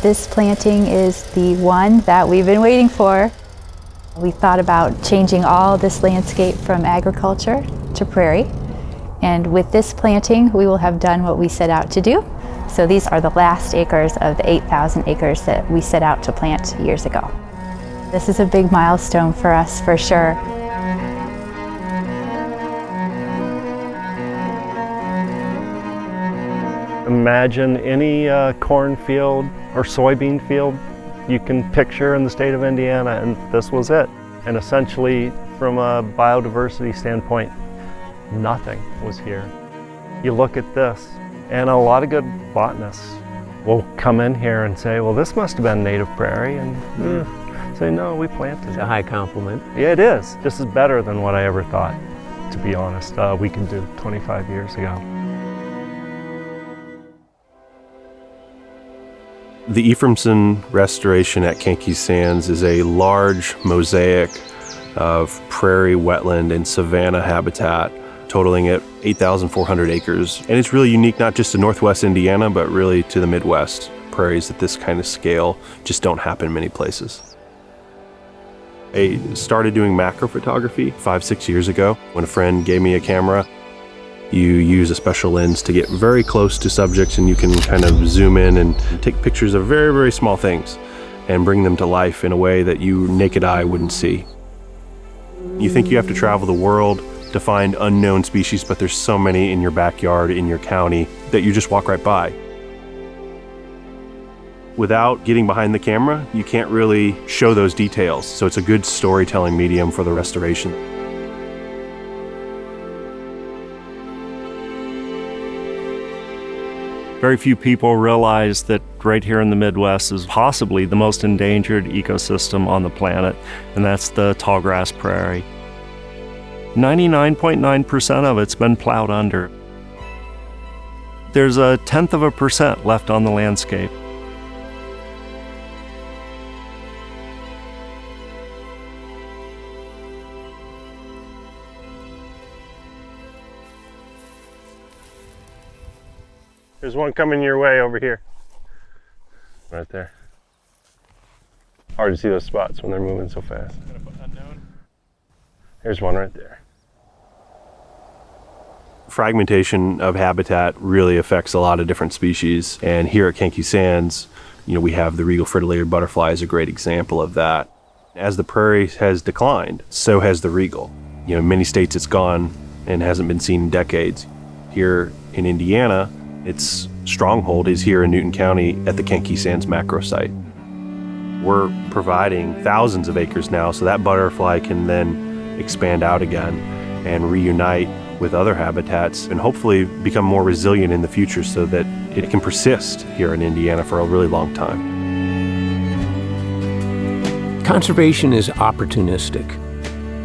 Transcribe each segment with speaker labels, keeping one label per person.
Speaker 1: This planting is the one that we've been waiting for. We thought about changing all this landscape from agriculture to prairie. And with this planting, we will have done what we set out to do. So these are the last acres of the 8,000 acres that we set out to plant years ago. This is a big milestone for us, for sure.
Speaker 2: Imagine any cornfield or soybean field you can picture in the state of Indiana, and this was it. And essentially, from a biodiversity standpoint, nothing was here. You look at this, and a lot of good botanists will come in here and say, well, this must have been native prairie, and say, no, we planted it.
Speaker 3: It's a high compliment.
Speaker 2: Yeah, it is. This is better than what I ever thought, to be honest, we could do 25 years ago.
Speaker 4: The Ephraimson restoration at Kankakee Sands is a large mosaic of prairie, wetland, and savanna habitat, totaling at 8,400 acres. And it's really unique not just to Northwest Indiana, but really to the Midwest. Prairies at this kind of scale just don't happen many places. I started doing macro photography 5-6 years ago when a friend gave me a camera. You use a special lens to get very close to subjects, and you can kind of zoom in and take pictures of very, very small things and bring them to life in a way that you naked eye wouldn't see. You think you have to travel the world to find unknown species, but there's so many in your backyard, in your county, that you just walk right by. Without getting behind the camera, you can't really show those details, so it's a good storytelling medium for the restoration.
Speaker 2: Very few people realize that right here in the Midwest is possibly the most endangered ecosystem on the planet, and that's the tallgrass prairie. 99.9% of it's been plowed under. There's 0.1% left on the landscape. There's one coming your way over here. Right there. Hard to see those spots when they're moving so fast. There's one right there.
Speaker 4: Fragmentation of habitat really affects a lot of different species. And here at Kankakee Sands, we have the regal fritillated butterfly is a great example of that. As the prairie has declined, so has the regal. In many states it's gone and hasn't been seen in decades. Here in Indiana, its stronghold is here in Newton County at the Kankakee Sands macro site. We're providing thousands of acres now, so that butterfly can then expand out again and reunite with other habitats and hopefully become more resilient in the future so that it can persist here in Indiana for a really long time.
Speaker 3: Conservation is opportunistic.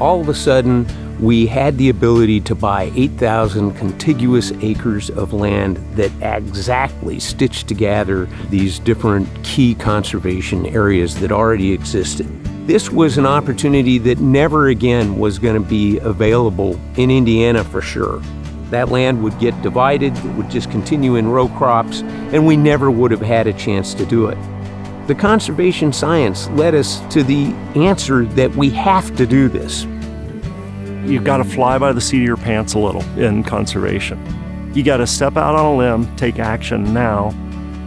Speaker 3: All of a sudden, we had the ability to buy 8,000 contiguous acres of land that exactly stitched together these different key conservation areas that already existed. This was an opportunity that never again was going to be available in Indiana for sure. That land would get divided, it would just continue in row crops, and we never would have had a chance to do it. The conservation science led us to the answer that we have to do this.
Speaker 2: You've got to fly by the seat of your pants a little in conservation. You got to step out on a limb, take action now.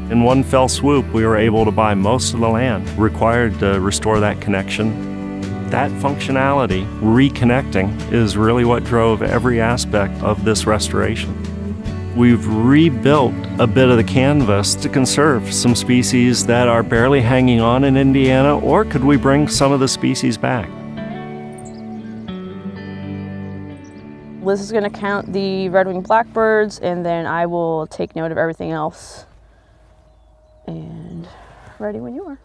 Speaker 2: In one fell swoop, we were able to buy most of the land required to restore that connection. That functionality, reconnecting, is really what drove every aspect of this restoration. We've rebuilt a bit of the canvas to conserve some species that are barely hanging on in Indiana, or could we bring some of the species back?
Speaker 5: Liz is going to count the red-winged blackbirds, and then I will take note of everything else. And ready when you are.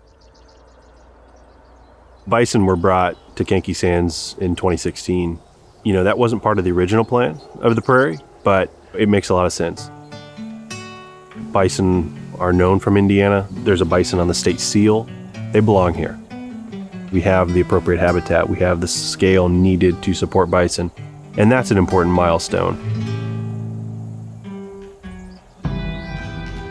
Speaker 4: Bison were brought to Kankakee Sands in 2016. That wasn't part of the original plan of the prairie, but it makes a lot of sense. Bison are known from Indiana. There's a bison on the state seal. They belong here. We have the appropriate habitat. We have the scale needed to support bison, and that's an important milestone.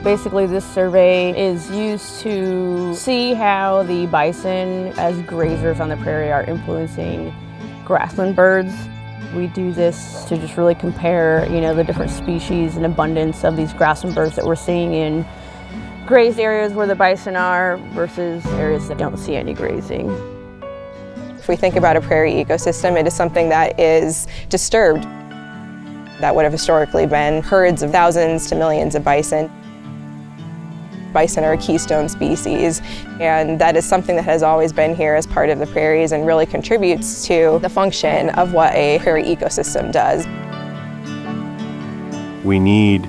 Speaker 5: Basically, this survey is used to see how the bison as grazers on the prairie are influencing grassland birds. We do this to just really compare, the different species and abundance of these grassland birds that we're seeing in grazed areas where the bison are versus areas that don't see any grazing.
Speaker 6: If we think about a prairie ecosystem, it is something that is disturbed. That would have historically been herds of thousands to millions of bison. Bison are a keystone species, and that is something that has always been here as part of the prairies and really contributes to the function of what a prairie ecosystem does.
Speaker 4: We need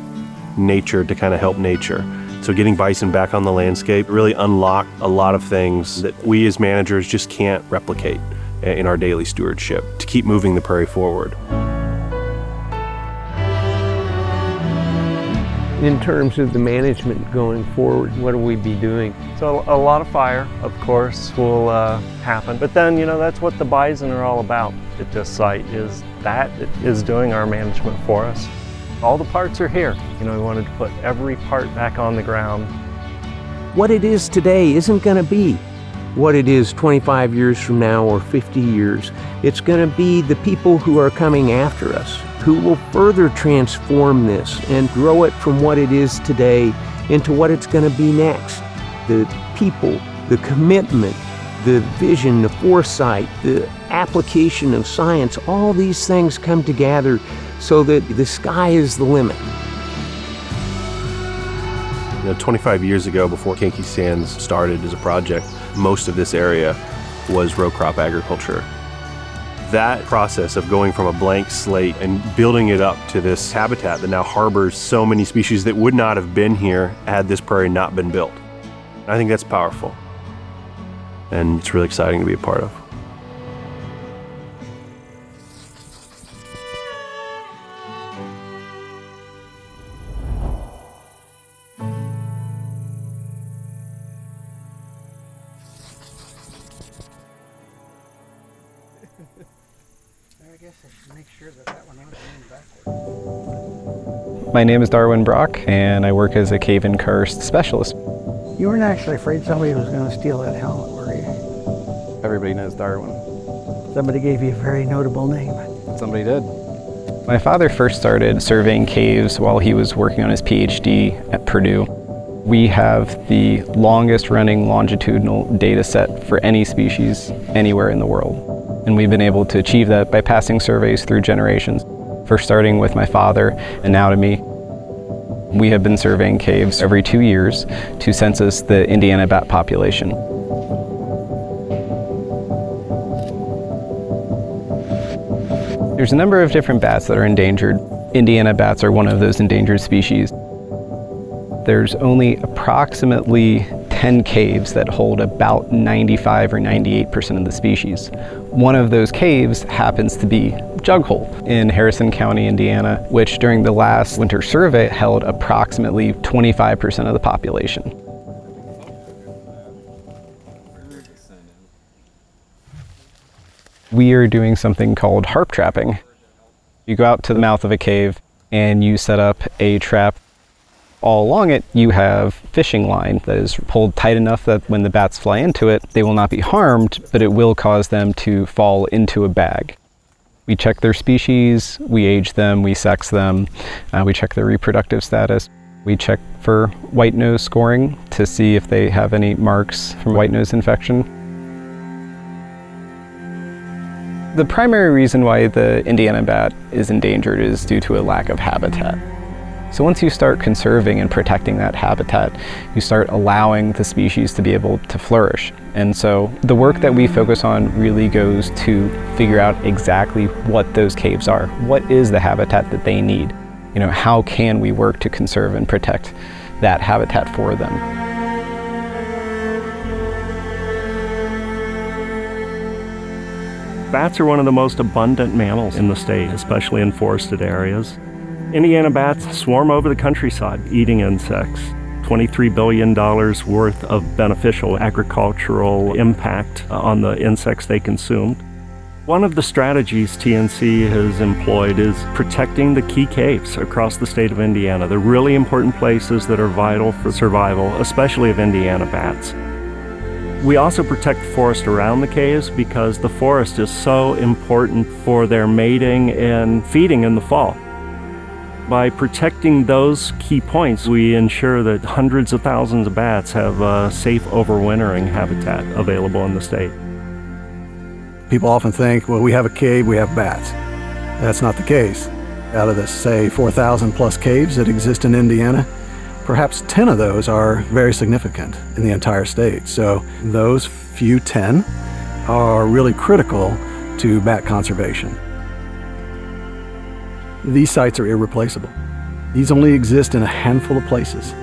Speaker 4: nature to kind of help nature. So getting bison back on the landscape really unlocked a lot of things that we as managers just can't replicate in our daily stewardship to keep moving the prairie forward.
Speaker 3: In terms of the management going forward, what will we be doing?
Speaker 2: So a lot of fire, of course, will happen. But then, that's what the bison are all about at this site, is doing our management for us. All the parts are here. We wanted to put every part back on the ground.
Speaker 3: What it is today isn't going to be what it is 25 years from now or 50 years. It's going to be the people who are coming after us who will further transform this and grow it from what it is today into what it's going to be next. The people, the commitment, the vision, the foresight, the application of science, all these things come together so that the sky is the limit.
Speaker 4: 25 years ago, before Kankakee Sands started as a project, most of this area was row crop agriculture. That process of going from a blank slate and building it up to this habitat that now harbors so many species that would not have been here had this prairie not been built. I think that's powerful, and it's really exciting to be a part of.
Speaker 7: I guess I should make sure that one backwards.
Speaker 8: My name is Darwin Brock, and I work as a cave and karst specialist.
Speaker 7: You weren't actually afraid somebody was going to steal that helmet, were you?
Speaker 8: Everybody knows Darwin.
Speaker 7: Somebody gave you a very notable name.
Speaker 8: Somebody did. My father first started surveying caves while he was working on his PhD at Purdue. We have the longest running longitudinal data set for any species anywhere in the world. And we've been able to achieve that by passing surveys through generations. First starting with my father and now to me. We have been surveying caves every 2 years to census the Indiana bat population. There's a number of different bats that are endangered. Indiana bats are one of those endangered species. There's only approximately 10 caves that hold about 95 or 98% of the species. One of those caves happens to be Jughole in Harrison County, Indiana, which during the last winter survey held approximately 25% of the population. We are doing something called harp trapping. You go out to the mouth of a cave and you set up a trap. All along it, you have fishing line that is pulled tight enough that when the bats fly into it, they will not be harmed, but it will cause them to fall into a bag. We check their species, we age them, we sex them, we check their reproductive status. We check for white nose scoring to see if they have any marks from white nose infection. The primary reason why the Indiana bat is endangered is due to a lack of habitat. So once you start conserving and protecting that habitat, you start allowing the species to be able to flourish. And so the work that we focus on really goes to figure out exactly what those caves are. What is the habitat that they need? How can we work to conserve and protect that habitat for them?
Speaker 2: Bats are one of the most abundant mammals in the state, especially in forested areas. Indiana bats swarm over the countryside, eating insects. $23 billion worth of beneficial agricultural impact on the insects they consume. One of the strategies TNC has employed is protecting the key caves across the state of Indiana. They're really important places that are vital for survival, especially of Indiana bats. We also protect the forest around the caves because the forest is so important for their mating and feeding in the fall. By protecting those key points, we ensure that hundreds of thousands of bats have a safe overwintering habitat available in the state.
Speaker 7: People often think, well, we have a cave, we have bats. That's not the case. Out of the, say, 4,000 plus caves that exist in Indiana, perhaps 10 of those are very significant in the entire state. So those few 10 are really critical to bat conservation. These sites are irreplaceable. These only exist in a handful of places.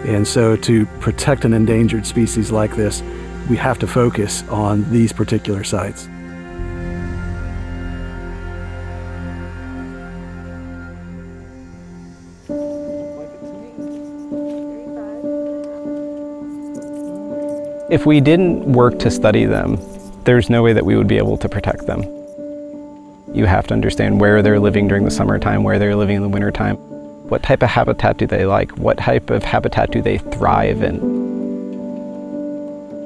Speaker 7: And so to protect an endangered species like this, we have to focus on these particular sites.
Speaker 8: If we didn't work to study them, there's no way that we would be able to protect them. You have to understand where they're living during the summertime, where they're living in the wintertime. What type of habitat do they like? What type of habitat do they thrive in?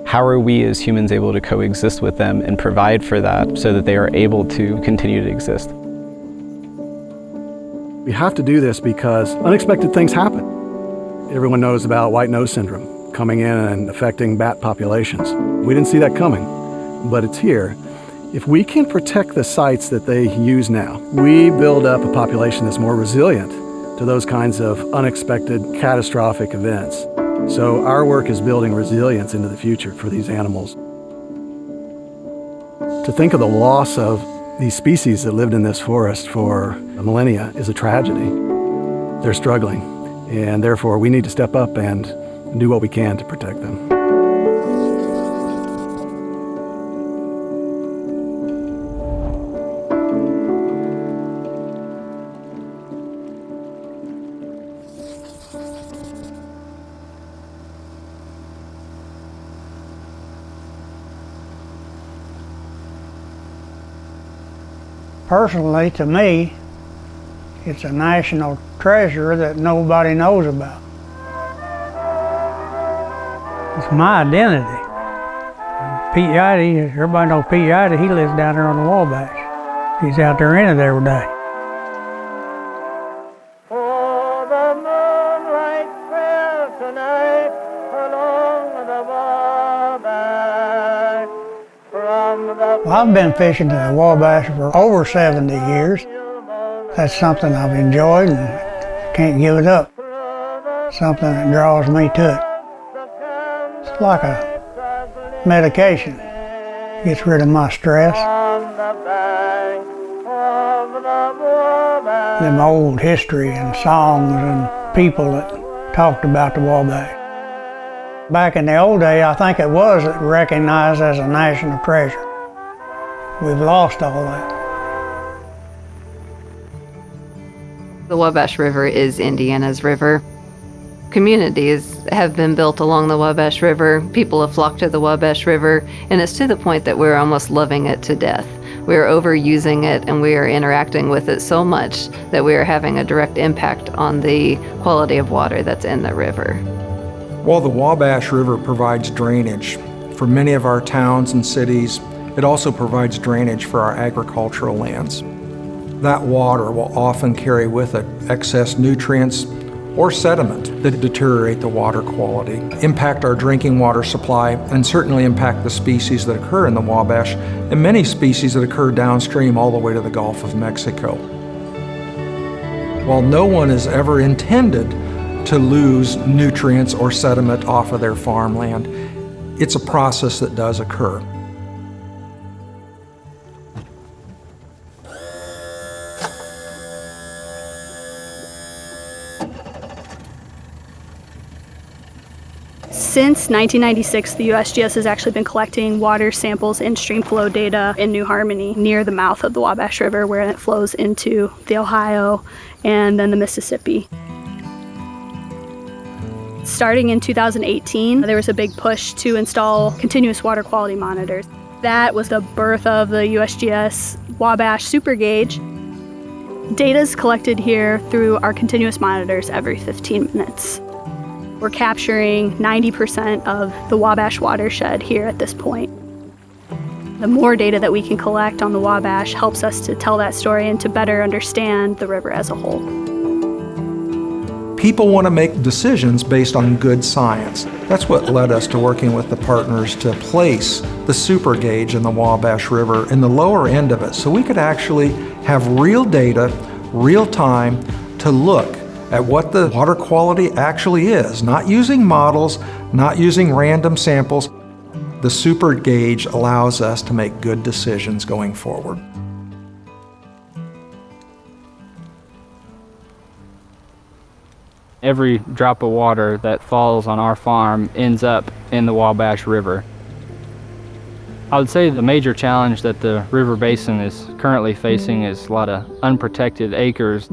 Speaker 8: How are we as humans able to coexist with them and provide for that so that they are able to continue to exist?
Speaker 7: We have to do this because unexpected things happen. Everyone knows about white nose syndrome coming in and affecting bat populations. We didn't see that coming, but it's here. If we can protect the sites that they use now, we build up a population that's more resilient to those kinds of unexpected catastrophic events. So our work is building resilience into the future for these animals. To think of the loss of these species that lived in this forest for millennia is a tragedy. They're struggling, and therefore we need to step up and do what we can to protect them.
Speaker 9: Personally, to me, it's a national treasure that nobody knows about. It's my identity. Pete Yidey, everybody knows Pete Yidey, he lives down there on the Wabash. He's out there in it every day.
Speaker 10: Oh, the moonlight fell tonight along the Wabash.
Speaker 9: Well, I've been fishing the Wabash for over 70 years. That's something I've enjoyed and can't give it up. Something that draws me to it. It's like a medication. Gets rid of my stress. Them old history and songs and people that talked about the Wabash. Back in the old day, I think it was recognized as a national treasure. We've lost all that.
Speaker 11: The Wabash River is Indiana's river. Communities have been built along the Wabash River. People have flocked to the Wabash River, and it's to the point that we're almost loving it to death. We're overusing it, and we are interacting with it so much that we are having a direct impact on the quality of water that's in the river.
Speaker 12: While the Wabash River provides drainage for many of our towns and cities, it also provides drainage for our agricultural lands. That water will often carry with it excess nutrients or sediment that deteriorate the water quality, impact our drinking water supply, and certainly impact the species that occur in the Wabash and many species that occur downstream all the way to the Gulf of Mexico. While no one has ever intended to lose nutrients or sediment off of their farmland, it's a process that does occur.
Speaker 13: Since 1996, the USGS has actually been collecting water samples and stream flow data in New Harmony near the mouth of the Wabash River, where it flows into the Ohio and then the Mississippi. Starting in 2018, there was a big push to install continuous water quality monitors. That was the birth of the USGS Wabash Super Gauge. Data is collected here through our continuous monitors every 15 minutes. We're capturing 90% of the Wabash watershed here at this point. The more data that we can collect on the Wabash helps us to tell that story and to better understand the river as a whole.
Speaker 12: People want to make decisions based on good science. That's what led us to working with the partners to place the super gauge in the Wabash River in the lower end of it, so we could actually have real data, real time, to look at what the water quality actually is, not using models, not using random samples. The super gauge allows us to make good decisions going forward.
Speaker 14: Every drop of water that falls on our farm ends up in the Wabash River. I would say the major challenge that the river basin is currently facing is a lot of unprotected acres.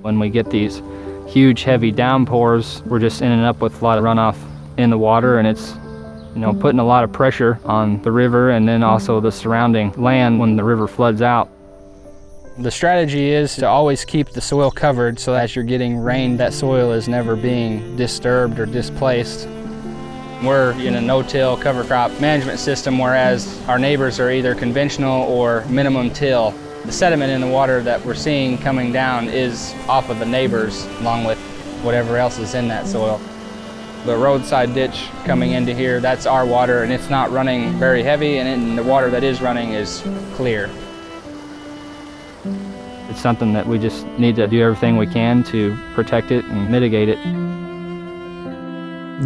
Speaker 14: When we get these huge heavy downpours, we're just ending up with a lot of runoff in the water, and it's putting a lot of pressure on the river and then also the surrounding land when the river floods out. The strategy is to always keep the soil covered so that as you're getting rain, that soil is never being disturbed or displaced. We're in a no-till cover crop management system, whereas our neighbors are either conventional or minimum till. The sediment in the water that we're seeing coming down is off of the neighbors along with whatever else is in that soil. The roadside ditch coming into here, that's our water, and it's not running very heavy, and the water that is running is clear. It's something that we just need to do everything we can to protect it and mitigate it.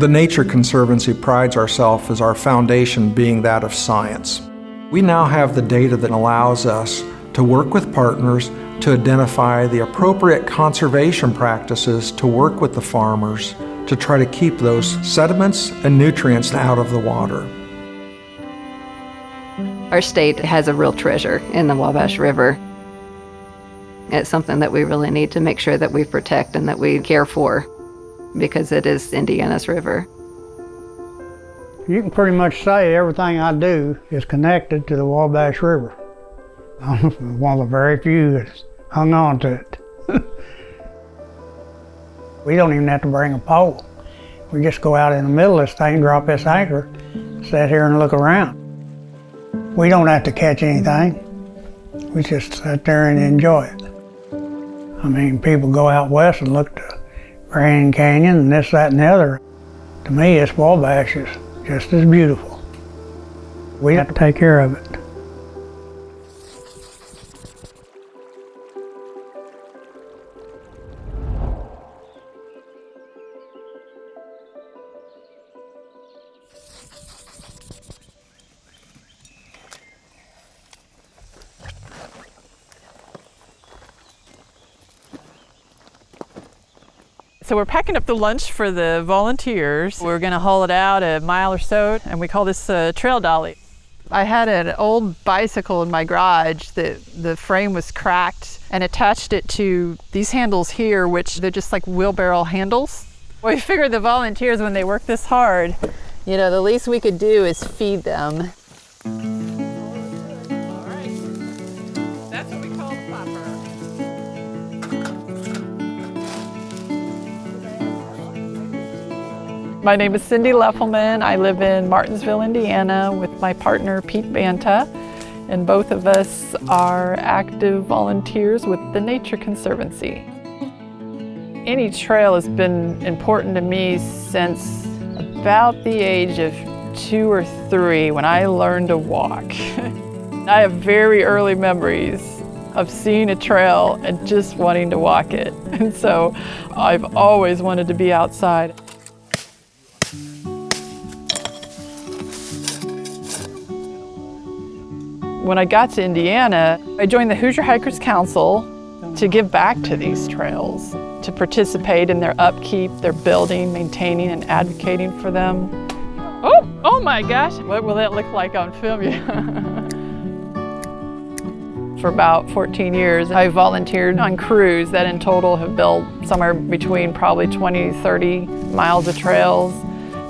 Speaker 12: The Nature Conservancy prides ourselves as our foundation being that of science. We now have the data that allows us to work with partners to identify the appropriate conservation practices to work with the farmers to try to keep those sediments and nutrients out of the water.
Speaker 11: Our state has a real treasure in the Wabash River. It's something that we really need to make sure that we protect and that we care for, because it is Indiana's river.
Speaker 9: You can pretty much say everything I do is connected to the Wabash River. I'm one of the very few that's hung on to it. We don't even have to bring a pole. We just go out in the middle of this thing, drop this anchor, sit here and look around. We don't have to catch anything. We just sit there and enjoy it. I mean, people go out west and look to Grand Canyon and this, that, and the other. To me, this Wabash is just as beautiful. We have to take care of it.
Speaker 15: So we're packing up the lunch for the volunteers. We're gonna haul it out a mile or so, and we call this a trail dolly. I had an old bicycle in my garage that the frame was cracked, and attached it to these handles here, which they're just like wheelbarrow handles. We figured the volunteers, when they work this hard, the least we could do is feed them. My name is Cindy Leffelman. I live in Martinsville, Indiana with my partner Pete Banta, and both of us are active volunteers with the Nature Conservancy. Any trail has been important to me since about the age of 2 or 3 when I learned to walk. I have very early memories of seeing a trail and just wanting to walk it, and so I've always wanted to be outside. When I got to Indiana, I joined the Hoosier Hikers Council to give back to these trails, to participate in their upkeep, their building, maintaining, and advocating for them. Oh my gosh, what will that look like on film? For about 14 years, I volunteered on crews that in total have built somewhere between probably 20, 30 miles of trails.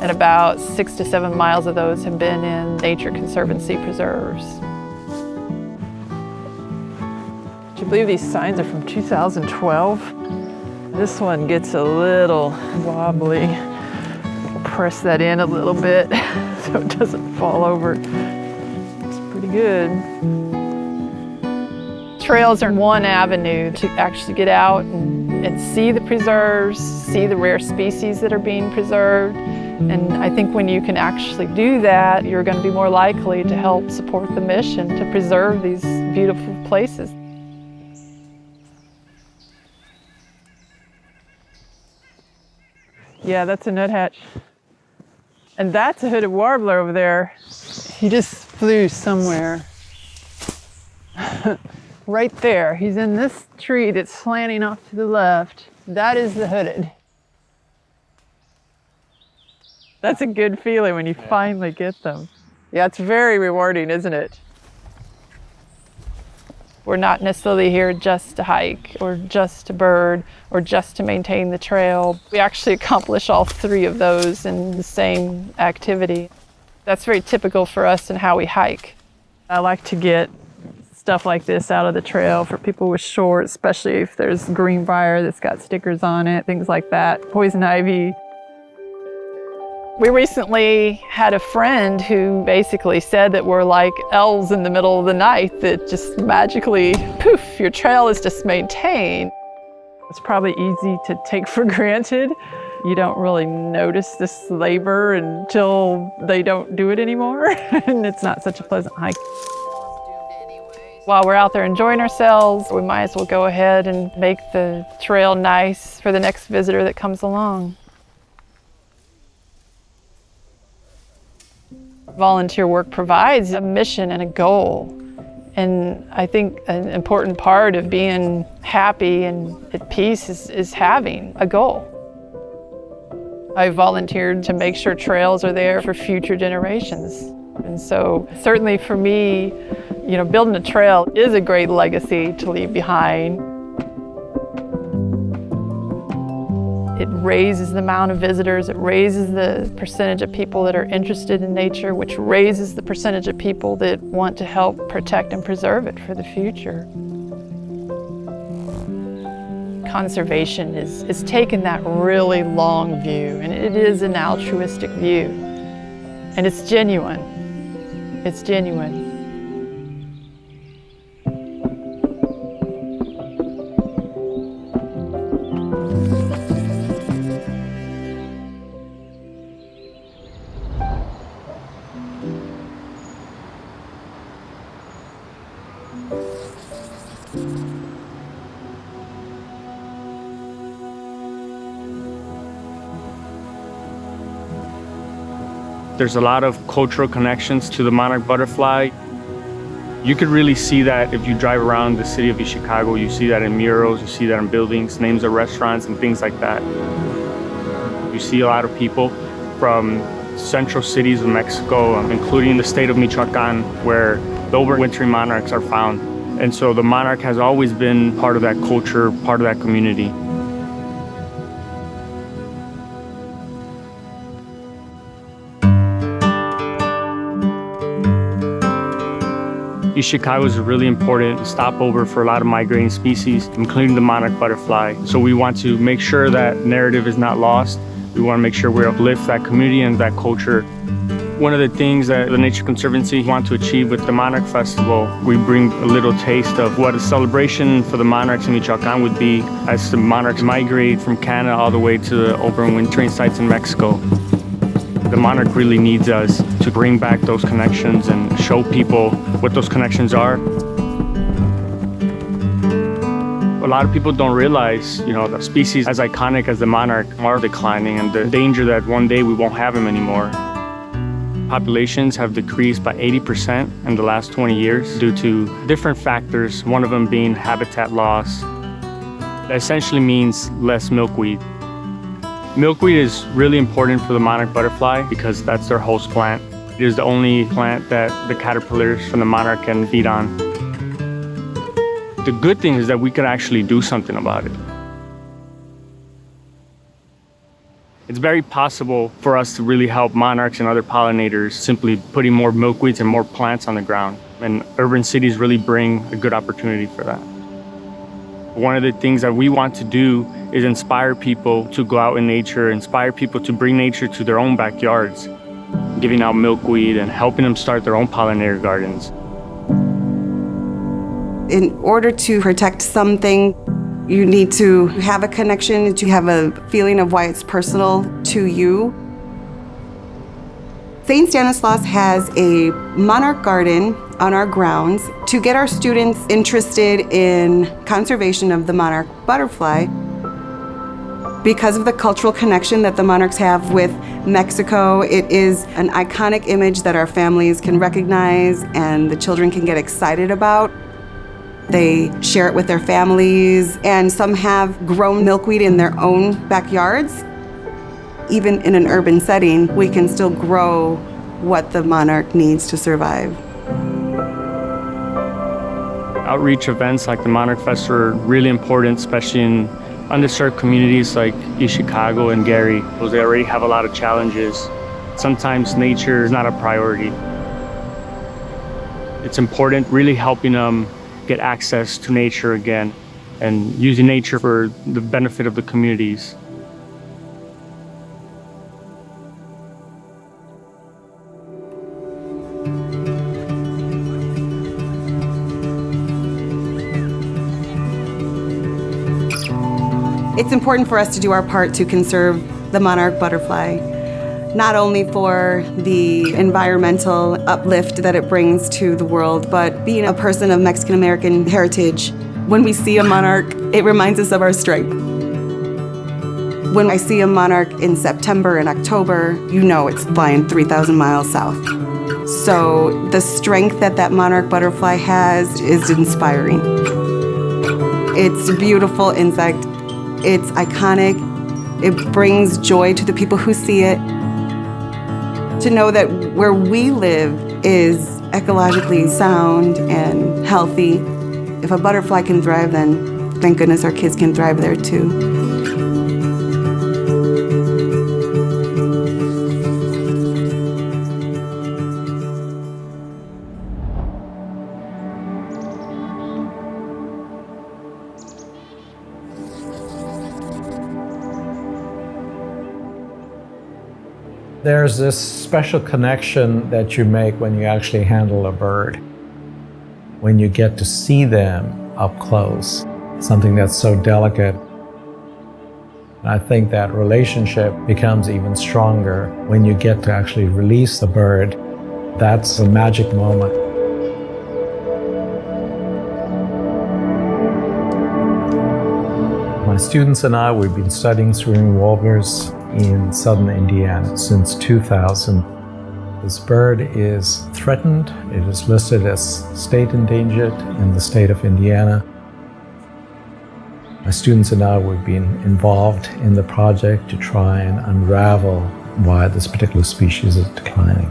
Speaker 15: and about 6 to 7 miles of those have been in Nature Conservancy preserves. Do you believe these signs are from 2012? This one gets a little wobbly. We'll press that in a little bit so it doesn't fall over. It's pretty good. Trails are one avenue to actually get out and see the preserves, see the rare species that are being preserved. And I think when you can actually do that, you're going to be more likely to help support the mission to preserve these beautiful places. Yeah, that's a nuthatch. And that's a hooded warbler over there. He just flew somewhere. Right there. He's in this tree that's slanting off to the left. That is the hooded. That's a good feeling when you finally get them. Yeah, it's very rewarding, isn't it? We're not necessarily here just to hike or just to bird or just to maintain the trail. We actually accomplish all three of those in the same activity. That's very typical for us in how we hike. I like to get stuff like this out of the trail for people with short, especially if there's greenbrier that's got stickers on it, things like that, poison ivy. We recently had a friend who basically said that we're like elves in the middle of the night that just magically, poof, your trail is just maintained. It's probably easy to take for granted. You don't really notice this labor until they don't do it anymore, and it's not such a pleasant hike. While we're out there enjoying ourselves, we might as well go ahead and make the trail nice for the next visitor that comes along. Volunteer work provides a mission and a goal. And I think an important part of being happy and at peace is having a goal. I volunteered to make sure trails are there for future generations. And so certainly for me, building a trail is a great legacy to leave behind. It raises the amount of visitors, it raises the percentage of people that are interested in nature, which raises the percentage of people that want to help protect and preserve it for the future. Conservation is taking that really long view, and it is an altruistic view. And it's genuine. It's genuine.
Speaker 14: There's a lot of cultural connections to the monarch butterfly. You could really see that if you drive around the city of Chicago. You see that in murals, you see that in buildings, names of restaurants and things like that. You see a lot of people from central cities of Mexico, including the state of Michoacan, where the overwintering monarchs are found. And so the monarch has always been part of that culture, part of that community. East Chicago is a really important stopover for a lot of migrating species, including the monarch butterfly. So we want to make sure that narrative is not lost. We want to make sure we uplift that community and that culture. One of the things that the Nature Conservancy want to achieve with the Monarch Festival, we bring a little taste of what a celebration for the monarchs in Michoacan would be as the monarchs migrate from Canada all the way to the overwintering sites in Mexico. The monarch really needs us to bring back those connections and show people what those connections are. A lot of people don't realize, the species as iconic as the monarch are declining and the danger that one day we won't have them anymore. Populations have decreased by 80% in the last 20 years due to different factors, one of them being habitat loss. That essentially means less milkweed. Milkweed is really important for the monarch butterfly because that's their host plant. It is the only plant that the caterpillars from the monarch can feed on. The good thing is that we can actually do something about it. It's very possible for us to really help monarchs and other pollinators simply putting more milkweeds and more plants on the ground. And urban cities really bring a good opportunity for that. One of the things that we want to do is inspire people to go out in nature, inspire people to bring nature to their own backyards, giving out milkweed and helping them start their own pollinator gardens.
Speaker 16: In order to protect something, you need to have a connection, to have a feeling of why it's personal to you. St. Stanislaus has a monarch garden on our grounds to get our students interested in conservation of the monarch butterfly. Because of the cultural connection that the monarchs have with Mexico, it is an iconic image that our families can recognize and the children can get excited about. They share it with their families, and some have grown milkweed in their own backyards. Even in an urban setting, we can still grow what the monarch needs to survive.
Speaker 14: Outreach events like the Monarch Fest are really important, especially in underserved communities like East Chicago and Gary, because they already have a lot of challenges. Sometimes nature is not a priority. It's important really helping them get access to nature again and using nature for the benefit of the communities.
Speaker 16: It's important for us to do our part to conserve the monarch butterfly, not only for the environmental uplift that it brings to the world, but being a person of Mexican-American heritage, when we see a monarch, it reminds us of our strength. When I see a monarch in September and October, you know it's flying 3,000 miles south. So the strength that that monarch butterfly has is inspiring. It's a beautiful insect. It's iconic. It brings joy to the people who see it. To know that where we live is ecologically sound and healthy. If a butterfly can thrive, then thank goodness our kids can thrive there too.
Speaker 17: There's this special connection that you make when you actually handle a bird. When you get to see them up close, something that's so delicate. And I think that relationship becomes even stronger when you get to actually release the bird. That's a magic moment. My students and I, we've been studying screaming warblers in southern Indiana since 2000. This bird is threatened. It is listed as state endangered in the state of Indiana. My students and I, we've been involved in the project to try and unravel why this particular species is declining.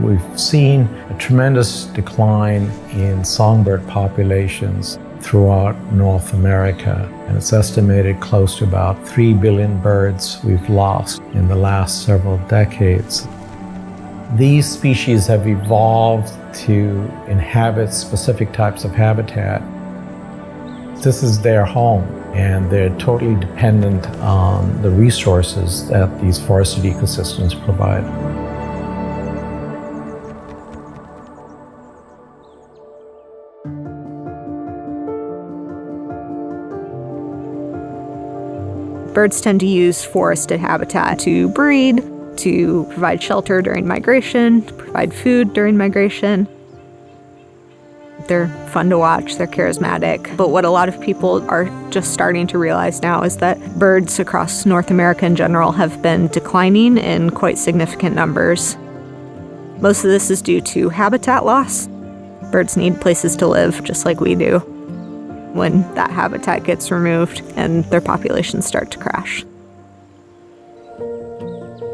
Speaker 17: We've seen a tremendous decline in songbird populations throughout North America, and it's estimated close to about 3 billion birds we've lost in the last several decades. These species have evolved to inhabit specific types of habitat. This is their home, and they're totally dependent on the resources that these forested ecosystems provide.
Speaker 18: Birds tend to use forested habitat to breed, to provide shelter during migration, to provide food during migration. They're fun to watch, they're charismatic. But what a lot of people are just starting to realize now is that birds across North America in general have been declining in quite significant numbers. Most of this is due to habitat loss. Birds need places to live just like we do. When that habitat gets removed and their populations start to crash.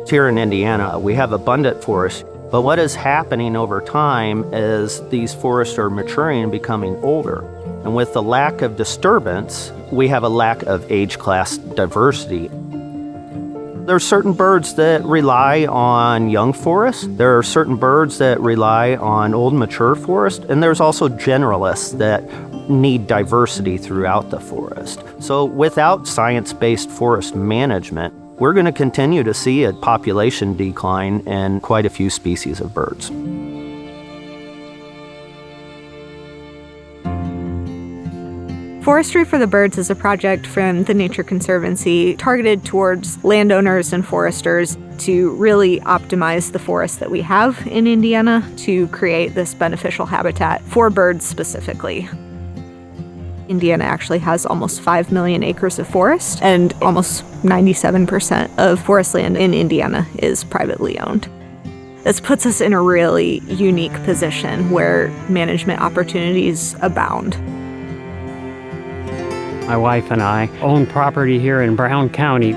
Speaker 19: Here in Indiana, we have abundant forests, but what is happening over time is these forests are maturing and becoming older. And with the lack of disturbance, we have a lack of age class diversity. There are certain birds that rely on young forests. There are certain birds that rely on old mature forest. And there's also generalists that need diversity throughout the forest. So without science-based forest management, we're going to continue to see a population decline in quite a few species of birds.
Speaker 18: Forestry for the Birds is a project from the Nature Conservancy targeted towards landowners and foresters to really optimize the forests that we have in Indiana to create this beneficial habitat for birds specifically. Indiana actually has almost 5 million acres of forest, and almost 97% of forest land in Indiana is privately owned. This puts us in a really unique position where management opportunities abound.
Speaker 20: My wife and I own property here in Brown County.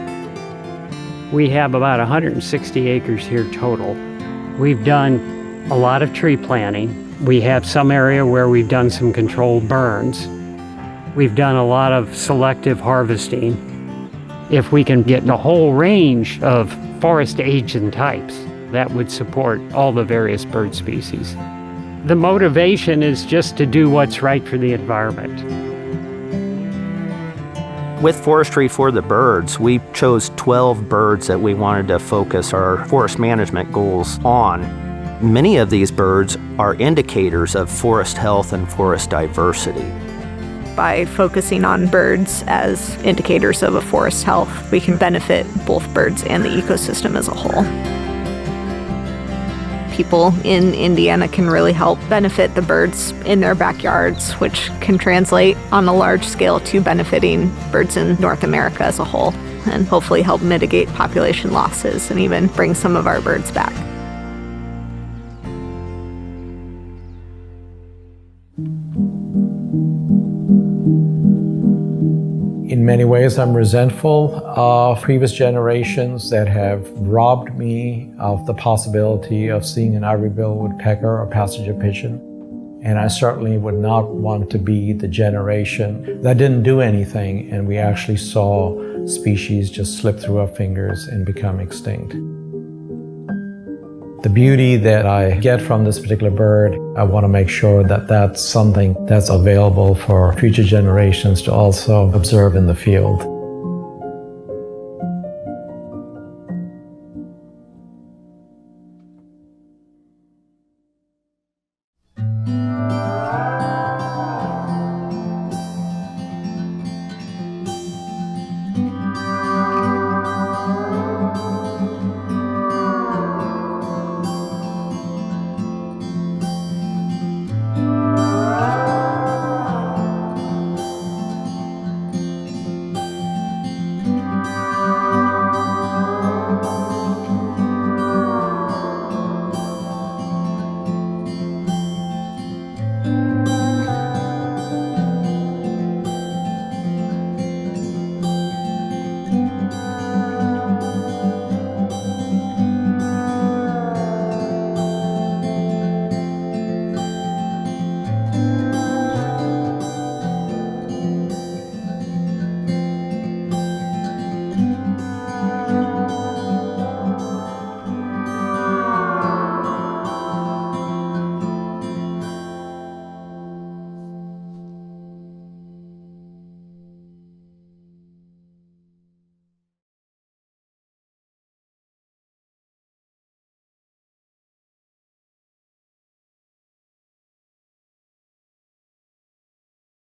Speaker 20: We have about 160 acres here total. We've done a lot of tree planting. We have some area where we've done some controlled burns. We've done a lot of selective harvesting. If we can get the whole range of forest age and types, that would support all the various bird species. The motivation is just to do what's right for the environment.
Speaker 19: With Forestry for the Birds, we chose 12 birds that we wanted to focus our forest management goals on. Many of these birds are indicators of forest health and forest diversity.
Speaker 18: By focusing on birds as indicators of a forest health, we can benefit both birds and the ecosystem as a whole. People in Indiana can really help benefit the birds in their backyards, which can translate on a large scale to benefiting birds in North America as a whole, and hopefully help mitigate population losses and even bring some of our birds back.
Speaker 17: In many ways, I'm resentful of previous generations that have robbed me of the possibility of seeing an ivory-billed woodpecker or passenger pigeon. And I certainly would not want to be the generation that didn't do anything and we actually saw species just slip through our fingers and become extinct. The beauty that I get from this particular bird, I want to make sure that that's something that's available for future generations to also observe in the field.